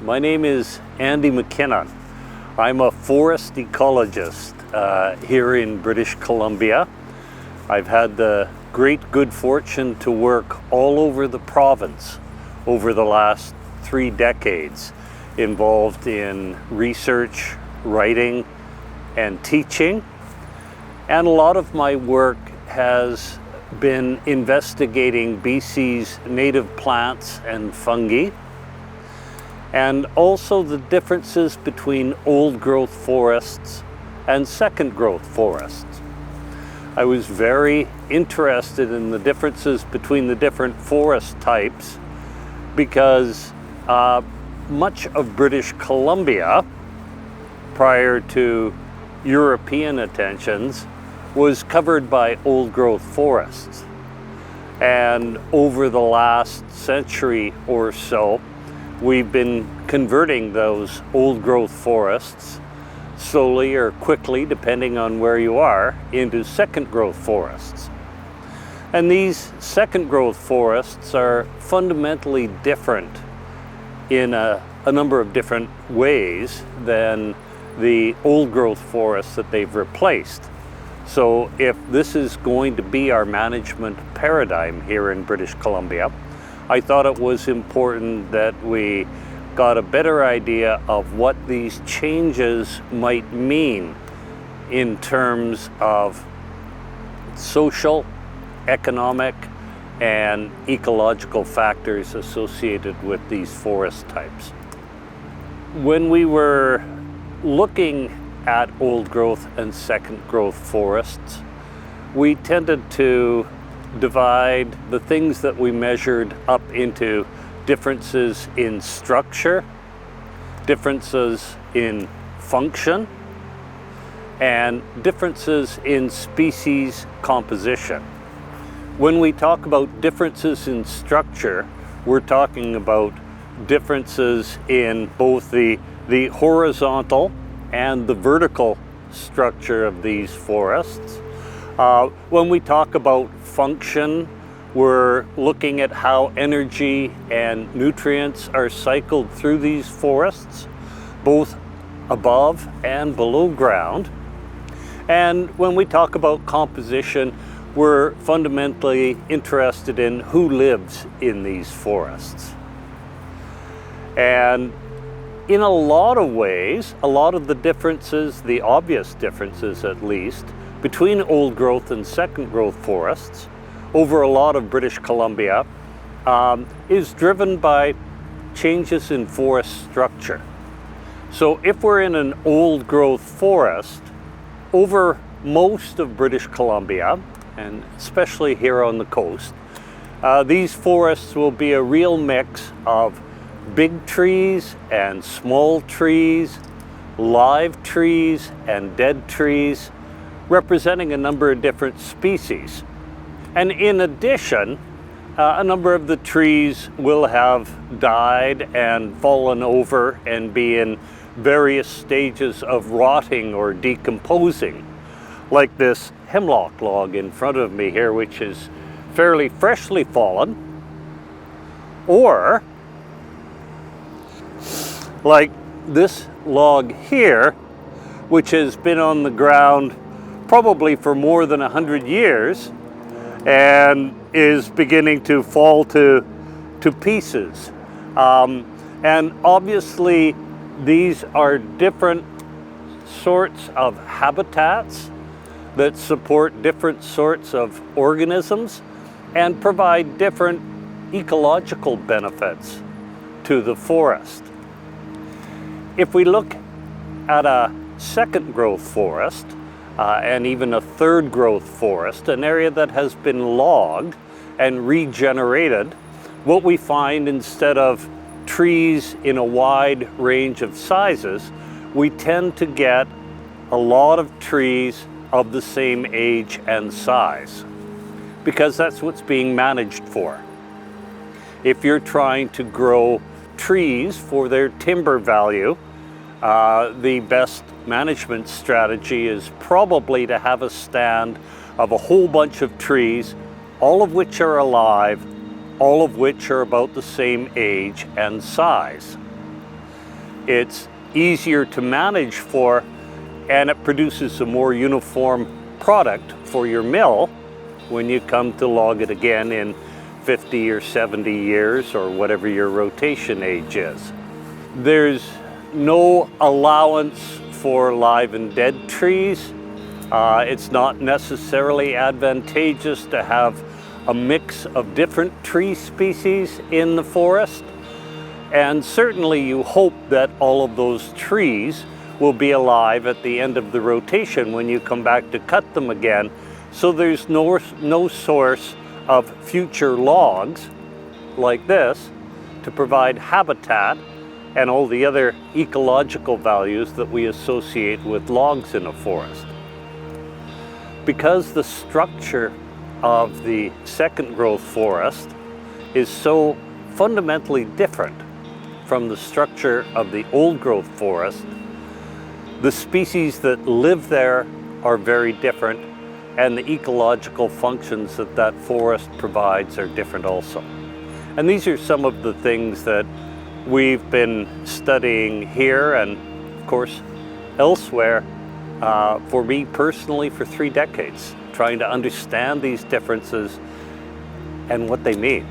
My name is Andy MacKinnon. I'm a forest ecologist here in British Columbia. I've had the great good fortune to work all over the province over the last 3 decades, involved in research, writing, and teaching. And a lot of my work has been investigating BC's native plants and fungi, and also the differences between old growth forests and second growth forests. I was very interested in the differences between the different forest types because much of British Columbia, prior to European attentions, was covered by old growth forests. And over the last century or so, we've been converting those old growth forests, slowly or quickly, depending on where you are, into second growth forests. And these second growth forests are fundamentally different in a number of different ways than the old growth forests that they've replaced. So if this is going to be our management paradigm here in British Columbia, I thought it was important that we got a better idea of what these changes might mean in terms of social, economic, and ecological factors associated with these forest types. When we were looking at old growth and second growth forests, we tended to divide the things that we measured up into differences in structure, differences in function, and differences in species composition. When we talk about differences in structure, we're talking about differences in both the horizontal and the vertical structure of these forests. When we talk about function, we're looking at how energy and nutrients are cycled through these forests, both above and below ground. And when we talk about composition, we're fundamentally interested in who lives in these forests. And in a lot of ways, a lot of the differences, the obvious differences at least, between old growth and second growth forests over a lot of British Columbia is driven by changes in forest structure. So if we're in an old growth forest, over most of British Columbia, and especially here on the coast, these forests will be a real mix of big trees and small trees, live trees and dead trees, representing a number of different species. And in addition, a number of the trees will have died and fallen over and be in various stages of rotting or decomposing, like this hemlock log in front of me here, which is fairly freshly fallen, or like this log here, which has been on the ground probably for more than 100 years and is beginning to fall to pieces. And obviously these are different sorts of habitats that support different sorts of organisms and provide different ecological benefits to the forest. If we look at a second growth forest, and even a third growth forest, an area that has been logged and regenerated, what we find, instead of trees in a wide range of sizes, we tend to get a lot of trees of the same age and size, because that's what's being managed for. If you're trying to grow trees for their timber value, the best management strategy is probably to have a stand of a whole bunch of trees, all of which are alive, all of which are about the same age and size. it's easier to manage for, and it produces a more uniform product for your mill when you come to log it again in 50 or 70 years or whatever your rotation age is. There's no allowance for live and dead trees. It's not necessarily advantageous to have a mix of different tree species in the forest. And certainly you hope that all of those trees will be alive at the end of the rotation when you come back to cut them again. So there's no source of future logs like this to provide habitat and all the other ecological values that we associate with logs in a forest. Because the structure of the second growth forest is so fundamentally different from the structure of the old growth forest, the species that live there are very different, and the ecological functions that that forest provides are different also. And these are some of the things that we've been studying here and, of course, elsewhere, for me personally, for 3 decades, trying to understand these differences and what they mean.